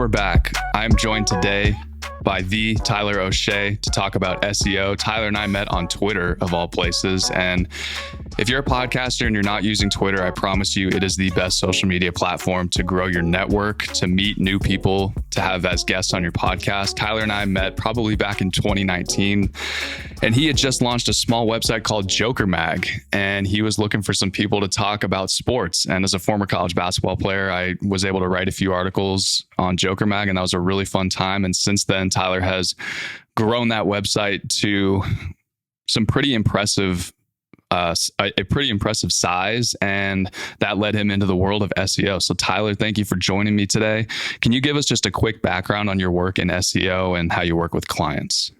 we're back. I'm joined today by the Tyler O'Shea to talk about SEO. Tyler and I met on Twitter, of all places. And if you're a podcaster and you're not using Twitter, I promise you it is the best social media platform to grow your network, to meet new people, to have as guests on your podcast. Tyler and I met probably back in 2019, and he had just launched a small website called Joker Mag, and he was looking for some people to talk about sports. And as a former college basketball player, I was able to write a few articles on Joker Mag, and that was a really fun time. And since then, Tyler has grown that website to some pretty impressive a pretty impressive size, and that led him into the world of SEO. So Tyler, thank you for joining me today. Can you give us just a quick background on your work in SEO and how you work with clients?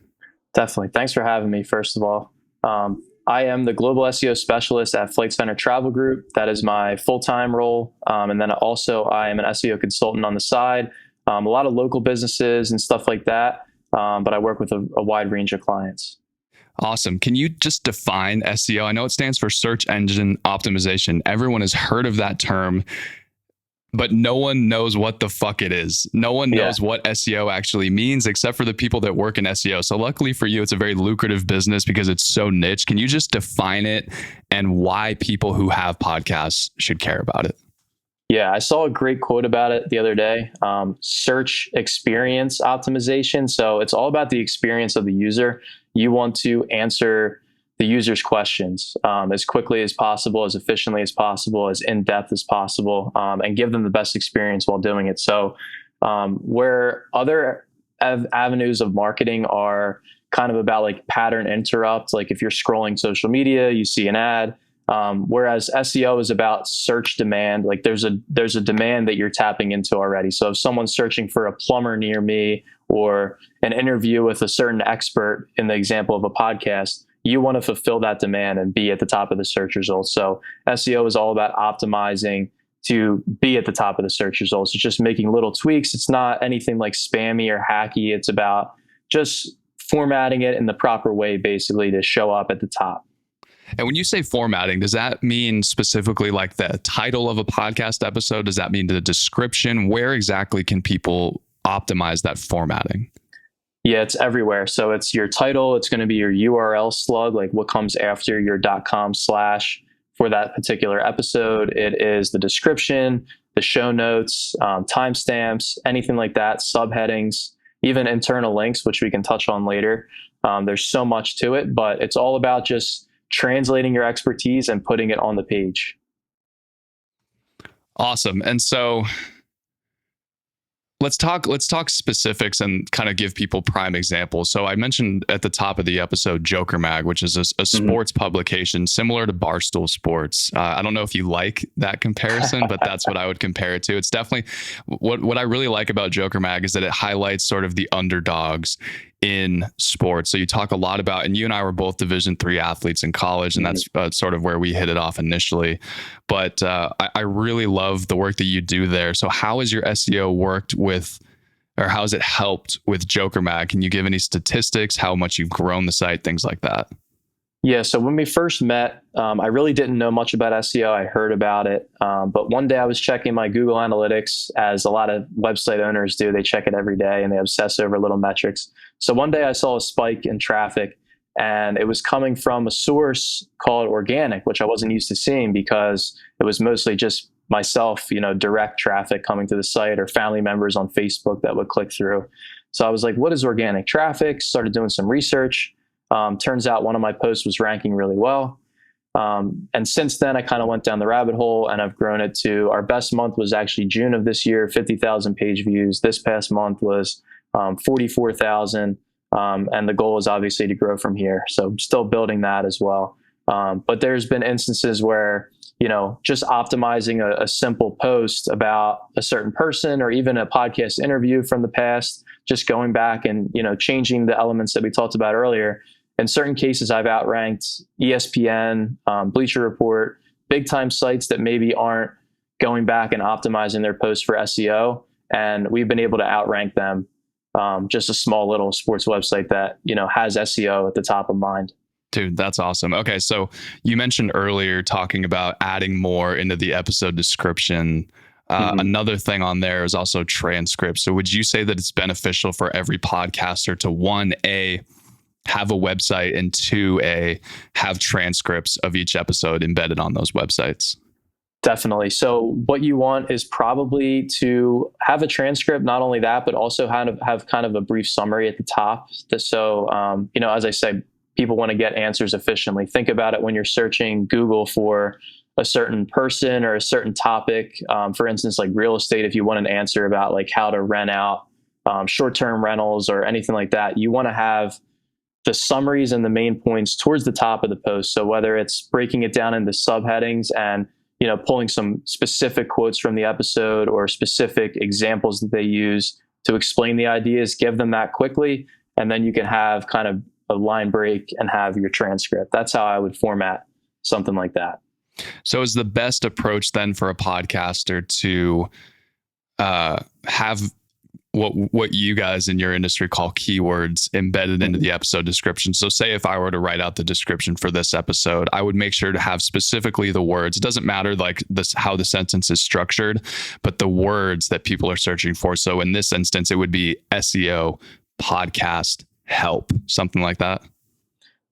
Definitely. Thanks for having me, first of all. I am the global SEO specialist at Flight Center Travel Group. That is my full-time role. And then also I am an SEO consultant on the side. A lot of local businesses and stuff like that. But I work with a wide range of clients. Awesome. Can you just define SEO? I know it stands for search engine optimization. Everyone has heard of that term, but no one knows what the fuck it is. No one knows what SEO actually means except for the people that work in SEO. So luckily for you, it's a very lucrative business because it's so niche. Can you just define it and why people who have podcasts should care about it? Yeah, I saw a great quote about it the other day. Search experience optimization. So it's all about the experience of the user. You want to answer the user's questions as quickly as possible, as efficiently as possible, as in-depth as possible, and give them the best experience while doing it. So where other avenues of marketing are kind of about like pattern interrupt, like if you're scrolling social media, you see an ad. Whereas SEO is about search demand, like there's a demand that you're tapping into already. So if someone's searching for a plumber near me or an interview with a certain expert in the example of a podcast, you want to fulfill that demand and be at the top of the search results. So SEO is all about optimizing to be at the top of the search results. It's just making little tweaks. It's not anything like spammy or hacky. It's about just formatting it in the proper way, basically, to show up at the top. And when you say formatting, does that mean specifically like the title of a podcast episode? Does that mean the description? Where exactly can people optimize that formatting? Yeah, it's everywhere. So it's your title. It's going to be your URL slug, like what comes after your .com/ for that particular episode. It is the description, the show notes, timestamps, anything like that, subheadings, even internal links, which we can touch on later. There's so much to it, but it's all about just translating your expertise and putting it on the page. Awesome. And so let's talk specifics and kind of give people prime examples. So I mentioned at the top of the episode Joker Mag, which is a sports publication similar to Barstool Sports. I don't know if you like that comparison, but that's what I would compare it to. It's definitely what I really like about Joker Mag is that it highlights sort of the underdogs in sports. So you talk a lot about, and you and I were both Division III athletes in college, and that's sort of where we hit it off initially. But I really love the work that you do there. So how has your SEO worked with, or how has it helped with Joker Mag? Can you give any statistics, how much you've grown the site, things like that? Yeah, so when we first met, I really didn't know much about SEO. I heard about it. But one day I was checking my Google Analytics, as a lot of website owners do. They check it every day and they obsess over little metrics. So one day I saw a spike in traffic, and it was coming from a source called organic, which I wasn't used to seeing because it was mostly just myself, direct traffic coming to the site, or family members on Facebook that would click through. So I was like, what is organic traffic? Started doing some research. Turns out one of my posts was ranking really well. And since then, I kind of went down the rabbit hole, and I've grown it to, our best month was actually June of this year, 50,000 page views. This past month was 44,000. And the goal is obviously to grow from here. So still building that as well. But there's been instances where, just optimizing a simple post about a certain person, or even a podcast interview from the past, just going back and, changing the elements that we talked about earlier. In certain cases, I've outranked ESPN, Bleacher Report, big time sites that maybe aren't going back and optimizing their posts for SEO. And we've been able to outrank them. Just a small little sports website that, has SEO at the top of mind. Dude, that's awesome. Okay, so you mentioned earlier talking about adding more into the episode description. Another thing on there is also transcripts. So would you say that it's beneficial for every podcaster to 1A, have a website, and 2A, have transcripts of each episode embedded on those websites? Definitely. So what you want is probably to have a transcript, not only that, but also have kind of a brief summary at the top. So, as I say, people want to get answers efficiently. Think about it when you're searching Google for a certain person or a certain topic. For instance, like real estate, if you want an answer about like how to rent out short-term rentals or anything like that, you want to have the summaries and the main points towards the top of the post. So whether it's breaking it down into subheadings and pulling some specific quotes from the episode or specific examples that they use to explain the ideas, give them that quickly, and then you can have kind of a line break and have your transcript. That's how I would format something like that. So is the best approach then for a podcaster to have what you guys in your industry call keywords embedded into the episode description? So say if I were to write out the description for this episode, I would make sure to have specifically the words. It doesn't matter like this, how the sentence is structured, but the words that people are searching for. So in this instance, it would be SEO podcast help, something like that.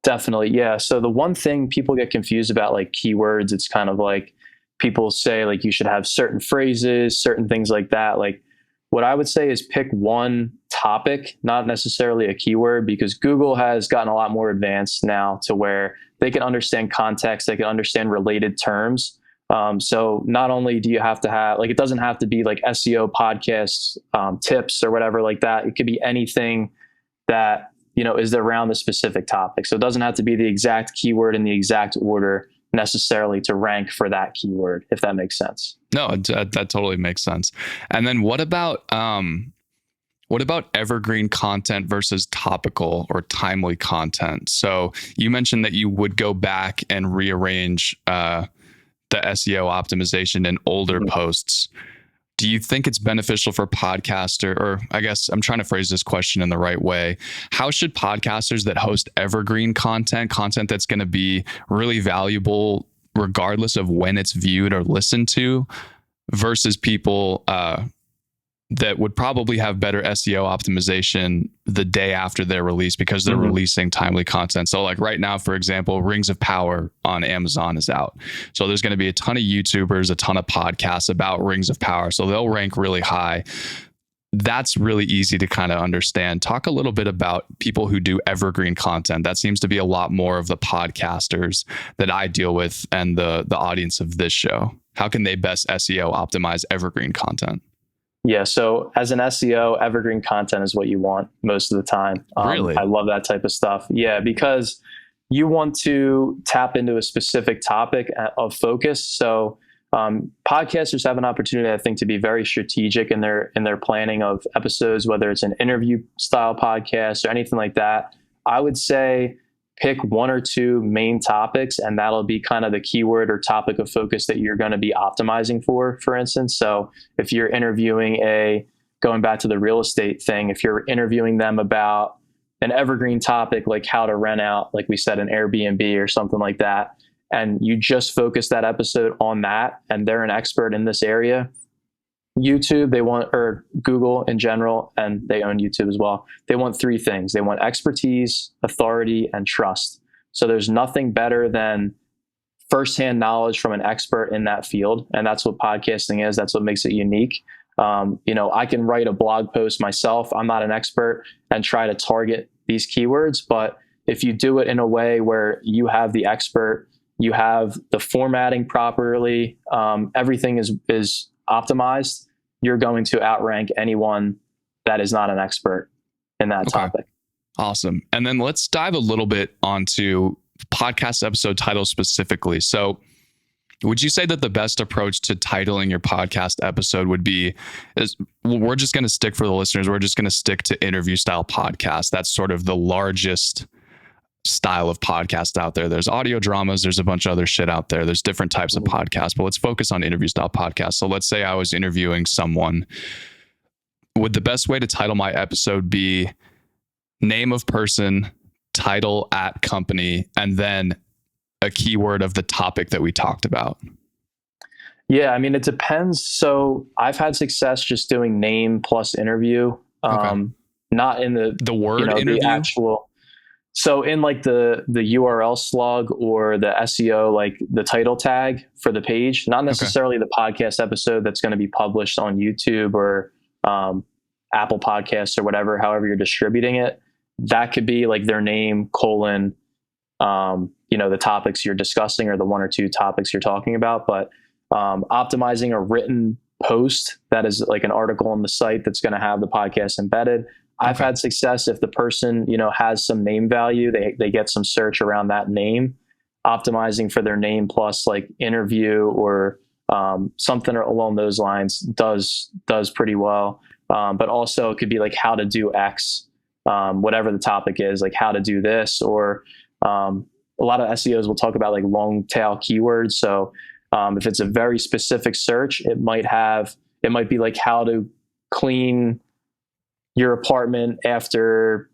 Definitely. Yeah. So the one thing people get confused about, like keywords, it's kind of like people say like you should have certain phrases, certain things like that. Like what I would say is pick one topic, not necessarily a keyword, because Google has gotten a lot more advanced now to where they can understand context, they can understand related terms. So not only do you have to have, like, it doesn't have to be like SEO podcasts, tips or whatever like that. It could be anything that, is around the specific topic. So it doesn't have to be the exact keyword in the exact order necessarily to rank for that keyword, if that makes sense. No, that totally makes sense. And then what about evergreen content versus topical or timely content? So you mentioned that you would go back and rearrange the SEO optimization in older posts. Do you think it's beneficial for podcaster, or I guess I'm trying to phrase this question in the right way. How should podcasters that host evergreen content that's going to be really valuable regardless of when it's viewed or listened to, versus people that would probably have better SEO optimization the day after their release because they're releasing timely content? So like right now, for example, Rings of Power on Amazon is out. So there's going to be a ton of YouTubers, a ton of podcasts about Rings of Power. So they'll rank really high. That's really easy to kind of understand. Talk a little bit about people who do evergreen content. That seems to be a lot more of the podcasters that I deal with and the audience of this show. How can they best SEO optimize evergreen content? Yeah. So as an SEO, evergreen content is what you want most of the time. Really? I love that type of stuff. Yeah, because you want to tap into a specific topic of focus. So podcasters have an opportunity, I think, to be very strategic in their planning of episodes, whether it's an interview style podcast or anything like that. I would say pick one or two main topics, and that'll be kind of the keyword or topic of focus that you're going to be optimizing for instance. So if you're interviewing going back to the real estate thing, if you're interviewing them about an evergreen topic, like how to rent out, like we said, an Airbnb or something like that, and you just focus that episode on that, and they're an expert in this area, YouTube, or Google in general, and they own YouTube as well, they want three things. They want expertise, authority, and trust. So there's nothing better than firsthand knowledge from an expert in that field. And that's what podcasting is. That's what makes it unique. I can write a blog post myself. I'm not an expert, and try to target these keywords. But if you do it in a way where you have the expert, you have the formatting properly, everything is optimized, you're going to outrank anyone that is not an expert in that topic. Awesome. And then let's dive a little bit onto podcast episode titles specifically. So would you say that the best approach to titling your podcast episode would be, we're just going to stick for the listeners, we're just going to stick to interview style podcast. That's sort of the largest style of podcast out there. There's audio dramas, there's a bunch of other shit out there. There's different types of podcasts, but let's focus on interview style podcasts. So let's say I was interviewing someone. Would the best way to title my episode be name of person, title at company, and then a keyword of the topic that we talked about? Yeah, I mean, it depends. So I've had success just doing name plus interview, Okay. not in The word the interview? actual. So in like the URL slug or the SEO, like the title tag for the page, not Okay. necessarily the podcast episode that's going to be published on YouTube or um, Apple Podcasts or whatever, however you're distributing it. That could be like their name colon, the topics you're discussing or the one or two topics you're talking about. But optimizing a written post that is like an article on the site that's going to have the podcast embedded. I've Okay. had success if the person, has some name value, they get some search around that name, optimizing for their name plus like interview or something along those lines does pretty well. But also it could be like how to do X, whatever the topic is, like how to do this, or a lot of SEOs will talk about like long tail keywords. So if it's a very specific search, it might be like how to clean your apartment after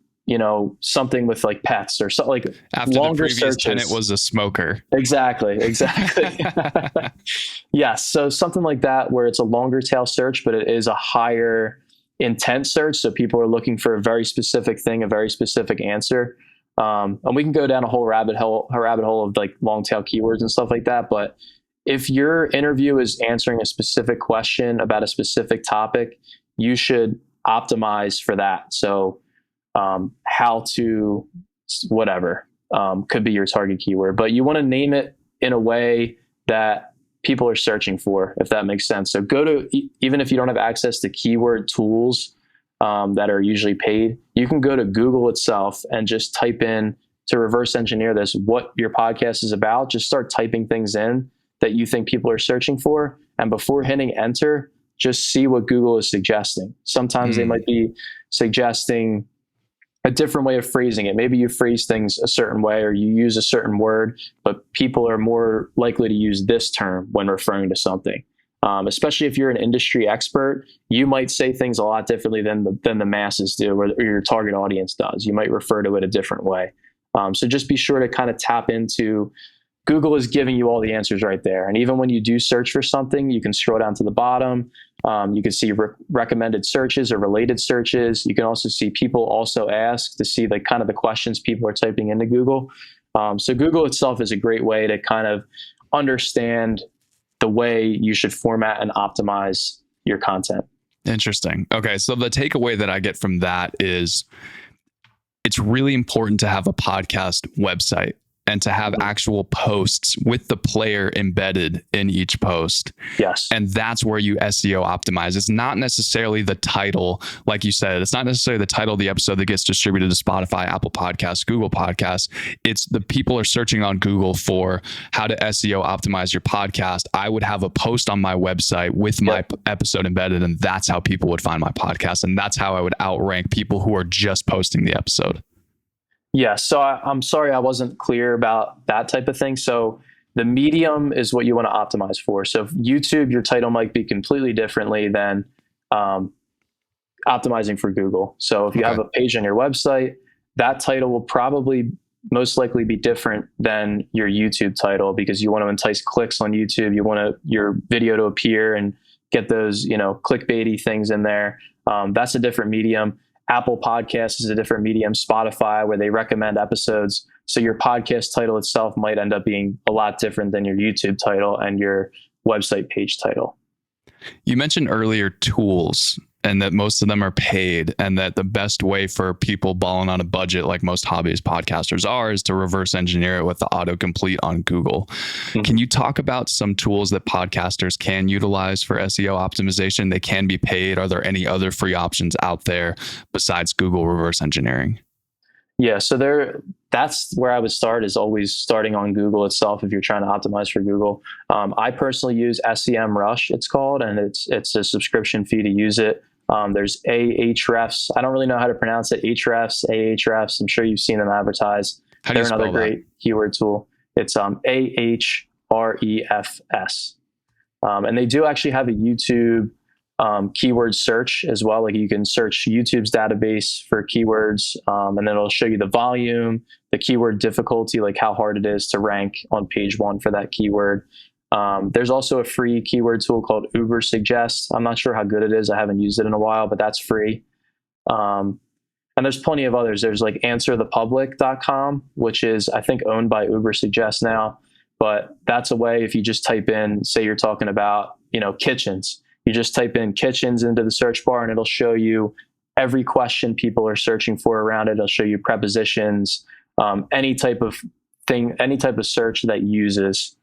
something with like pets or something, like After the longer previous searches. tenant was a smoker. Exactly. Yes, so something like that where it's a longer tail search but it is a higher intent search, so people are looking for a very specific thing, a very specific answer. And we can go down a whole rabbit hole of like long tail keywords and stuff like that, but if your interview is answering a specific question about a specific topic, you should optimize for that. So how to whatever could be your target keyword, but you want to name it in a way that people are searching for, if that makes sense. So even if you don't have access to keyword tools that are usually paid, you can go to Google itself and just type in, to reverse engineer this, what your podcast is about. Just start typing things in that you think people are searching for. And before hitting enter, just see what Google is suggesting. Sometimes they might be suggesting a different way of phrasing it. Maybe you phrase things a certain way or you use a certain word, but people are more likely to use this term when referring to something. Especially if you're an industry expert, you might say things a lot differently than the masses do, or your target audience does. You might refer to it a different way. So just be sure to kind of tap into, Google is giving you all the answers right there. And even when you do search for something, you can scroll down to the bottom. You can see recommended searches or related searches. You can also see people also ask, to see like kind of the questions people are typing into Google. So Google itself is a great way to kind of understand the way you should format and optimize your content. Interesting. Okay. So the takeaway that I get from that is it's really important to have a podcast website and to have actual posts with the player embedded in each post. Yes. And that's where you SEO optimize. It's not necessarily the title, like you said, it's not necessarily the title of the episode that gets distributed to Spotify, Apple Podcasts, Google Podcasts. It's the people are searching on Google for how to SEO optimize your podcast. I would have a post on my website with my episode embedded, and that's how people would find my podcast. And that's how I would outrank people who are just posting the episode. Yeah, so I'm sorry I wasn't clear about that type of thing. So the medium is what you want to optimize for. So YouTube, your title might be completely differently than optimizing for Google. So if you have a page on your website, that title will probably most likely be different than your YouTube title, because you want to entice clicks on YouTube. You want your video to appear and get those, clickbaity things in there. That's a different medium. Apple Podcasts is a different medium. Spotify, where they recommend episodes. So your podcast title itself might end up being a lot different than your YouTube title and your website page title. You mentioned earlier tools, and that most of them are paid, and that the best way for people balling on a budget, like most hobbyist podcasters are, is to reverse engineer it with the autocomplete on Google. Mm-hmm. Can you talk about some tools that podcasters can utilize for SEO optimization? They can be paid. Are there any other free options out there besides Google reverse engineering? Yeah, so that's where I would start, is always starting on Google itself if you're trying to optimize for Google. I personally use SEMrush, it's called, and it's a subscription fee to use it. There's Ahrefs. I don't really know how to pronounce it. Ahrefs. I'm sure you've seen them advertised. They're another great keyword tool. It's Ahrefs. And they do actually have a YouTube keyword search as well. Like you can search YouTube's database for keywords, and then it'll show you the volume, the keyword difficulty, like how hard it is to rank on page one for that keyword. There's also a free keyword tool called Uber Suggest. I'm not sure how good it is. I haven't used it in a while, but that's free. And there's plenty of others. There's like answerthepublic.com, which is, I think, owned by Uber Suggest now. But that's a way, if you just type in, say you're talking about, kitchens, you just type in kitchens into the search bar and it'll show you every question people are searching for around it. It'll show you prepositions, any type of thing, any type of search that uses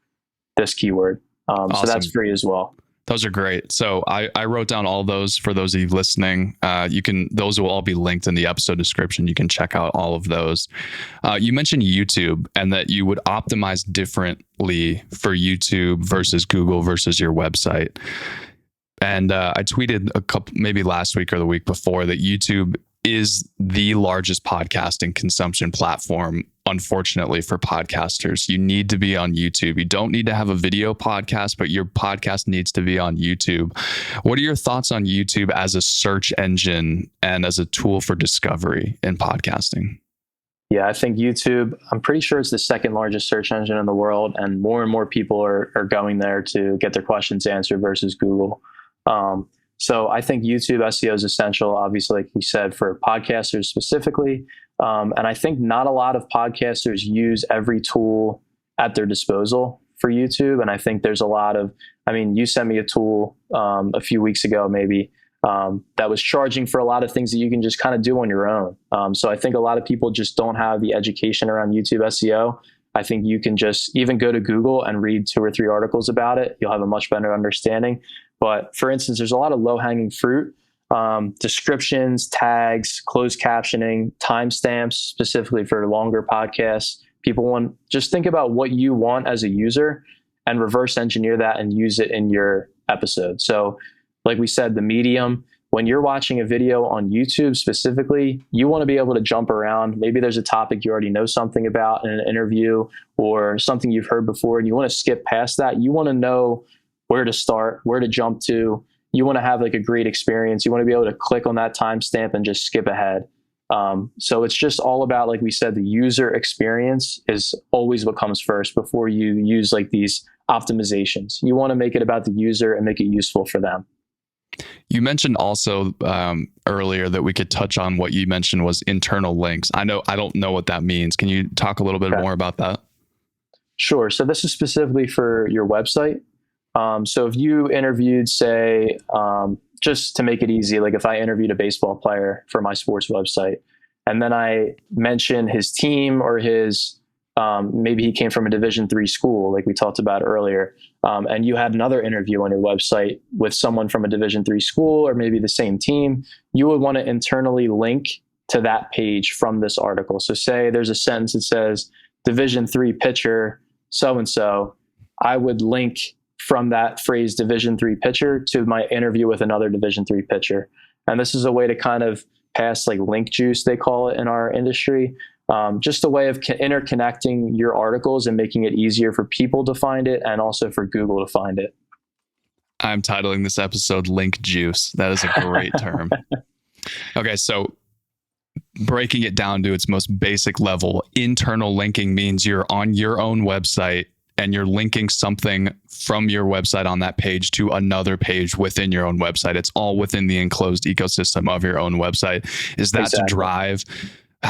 this keyword. Awesome. So that's free as well. Those are great. So I wrote down all those for those of you listening. Those will all be linked in the episode description. You can check out all of those. You mentioned YouTube and that you would optimize differently for YouTube versus Google versus your website. And I tweeted maybe last week or the week before, that YouTube is the largest podcasting consumption platform, unfortunately, for podcasters. You need to be on YouTube. You don't need to have a video podcast, but your podcast needs to be on YouTube. What are your thoughts on YouTube as a search engine and as a tool for discovery in podcasting? Yeah, I think YouTube, I'm pretty sure it's the second largest search engine in the world, and more people are going there to get their questions answered versus Google. So I think YouTube SEO is essential, obviously, like you said, for podcasters specifically. And I think not a lot of podcasters use every tool at their disposal for YouTube. And I think there's a lot of, you sent me a tool a few weeks ago, maybe, that was charging for a lot of things that you can just kind of do on your own. So I think a lot of people just don't have the education around YouTube SEO. I think you can just even go to Google and read 2 or 3 articles about it. You'll have a much better understanding. But for instance, there's a lot of low-hanging fruit, descriptions, tags, closed captioning, timestamps, specifically for longer podcasts. Just think about what you want as a user and reverse engineer that and use it in your episode. So like we said, the medium, when you're watching a video on YouTube specifically, you want to be able to jump around. Maybe there's a topic you already know something about in an interview or something you've heard before, and you want to skip past that. You want to know where to start, where to jump to. You want to have like a great experience. You want to be able to click on that timestamp and just skip ahead. So it's just all about, like we said, the user experience is always what comes first before you use like these optimizations. You want to make it about the user and make it useful for them. You mentioned also earlier that we could touch on what you mentioned was internal links. I don't know what that means. Can you talk a little bit more about that? Sure. So this is specifically for your website. So if you interviewed, say, just to make it easy, like if I interviewed a baseball player for my sports website, and then I mention his team or maybe he came from a Division III school, like we talked about earlier, and you had another interview on your website with someone from a Division III school or maybe the same team, you would want to internally link to that page from this article. So say there's a sentence that says Division III pitcher so-and-so, I would link from that phrase Division III pitcher to my interview with another Division III pitcher. And this is a way to kind of pass like link juice, they call it in our industry. Just a way of interconnecting your articles and making it easier for people to find it and also for Google to find it. I'm titling this episode Link Juice. That is a great term. Okay, so breaking it down to its most basic level, internal linking means you're on your own website and you're linking something from your website on that page to another page within your own website. It's all within the enclosed ecosystem of your own website. Is that exactly to drive?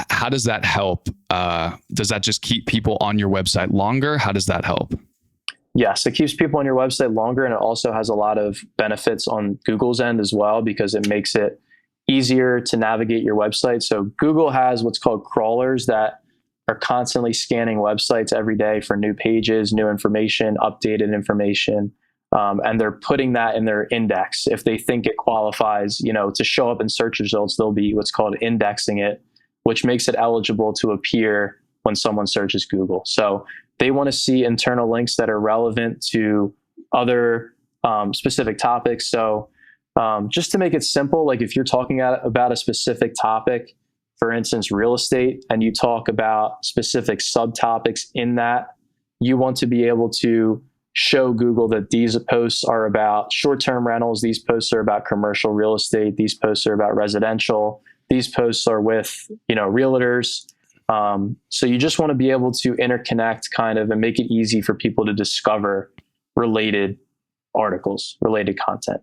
How does that help? Does that just keep people on your website longer? How does that help? Yes, it keeps people on your website longer, and it also has a lot of benefits on Google's end as well, because it makes it easier to navigate your website. So Google has what's called crawlers that are constantly scanning websites every day for new pages, new information, updated information, and they're putting that in their index. If they think it qualifies, to show up in search results, they'll be what's called indexing it, which makes it eligible to appear when someone searches Google. So they want to see internal links that are relevant to other specific topics. So just to make it simple, like if you're talking about a specific topic, for instance, real estate, and you talk about specific subtopics in that, you want to be able to show Google that these posts are about short-term rentals, these posts are about commercial real estate, these posts are about residential, these posts are with, realtors. So you just want to be able to interconnect kind of and make it easy for people to discover related articles, related content.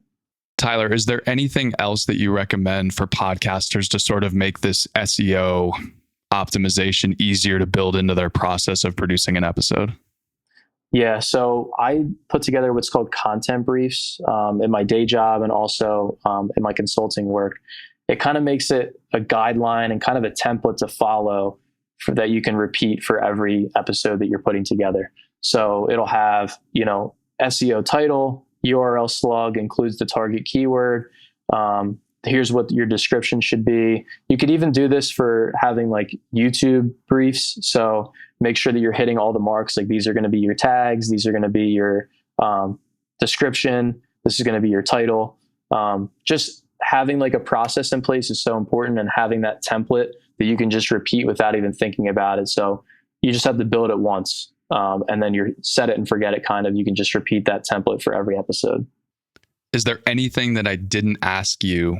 Tyler, is there anything else that you recommend for podcasters to sort of make this SEO optimization easier to build into their process of producing an episode? Yeah, so I put together what's called content briefs in my day job and also in my consulting work. It kind of makes it a guideline and kind of a template to follow that you can repeat for every episode that you're putting together. So it'll have, SEO title, URL slug includes the target keyword. Here's what your description should be. You could even do this for having like YouTube briefs. So make sure that you're hitting all the marks. Like these are going to be your tags. These are going to be your description. This is going to be your title. Just having like a process in place is so important, and having that template that you can just repeat without even thinking about it. So you just have to build it once, and then you're set it and forget it kind of. You can just repeat that template for every episode. Is there anything that I didn't ask you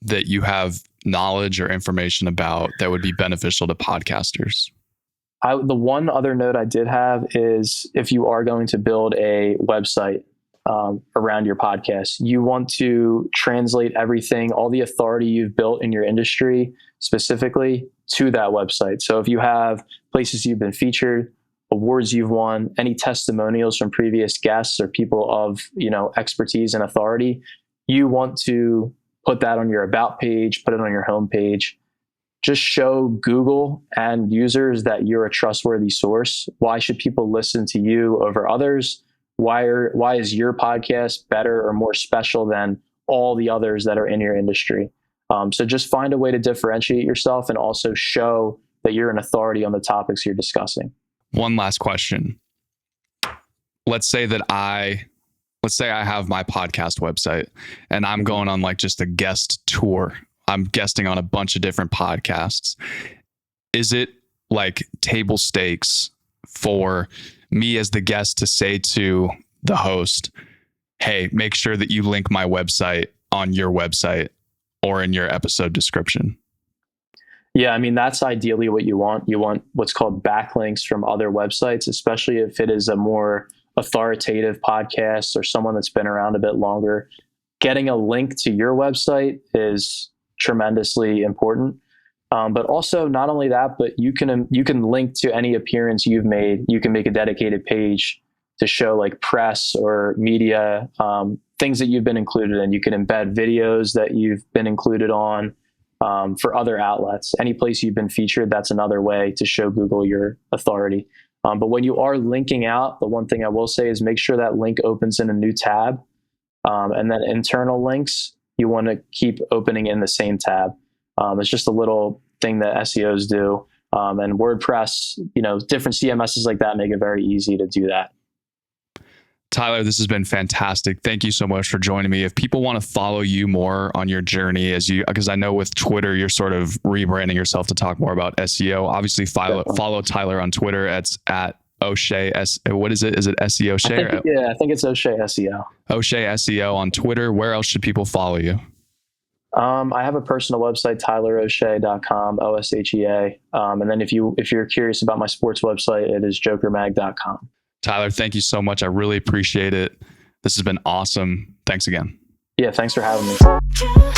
that you have knowledge or information about that would be beneficial to podcasters? The one other note I did have is if you are going to build a website around your podcast, you want to translate everything, all the authority you've built in your industry specifically to that website. So if you have places you've been featured, awards you've won, any testimonials from previous guests or people of, expertise and authority, you want to put that on your about page, put it on your homepage. Just show Google and users that you're a trustworthy source. Why should people listen to you over others? Why is your podcast better or more special than all the others that are in your industry? So just find a way to differentiate yourself and also show that you're an authority on the topics you're discussing. One last question. Let's say I have my podcast website and I'm going on like just a guest tour. I'm guesting on a bunch of different podcasts. Is it like table stakes for me as the guest to say to the host, hey, make sure that you link my website on your website or in your episode description? Yeah, I mean, that's ideally what you want. You want what's called backlinks from other websites, especially if it is a more authoritative podcast or someone that's been around a bit longer. Getting a link to your website is tremendously important. But also not only that, but you can link to any appearance you've made. You can make a dedicated page to show like press or media, things that you've been included in. You can embed videos that you've been included on for other outlets. Any place you've been featured, that's another way to show Google your authority. But when you are linking out, the one thing I will say is make sure that link opens in a new tab. And then internal links, you want to keep opening in the same tab. It's just a little thing that SEOs do. And WordPress, different CMSs like that make it very easy to do that. Tyler, this has been fantastic. Thank you so much for joining me. If people want to follow you more on your journey because I know with Twitter, you're sort of rebranding yourself to talk more about SEO. Obviously, follow Tyler on Twitter. It's at O'Shea. What is it? Is it SEO O'Shea? I think it's O'Shea SEO. O'Shea SEO on Twitter. Where else should people follow you? I have a personal website, tyleroshay.com, OSHEA. And then if you're curious about my sports website, it is jokermag.com. Tyler, thank you so much. I really appreciate it. This has been awesome. Thanks again. Yeah, thanks for having me.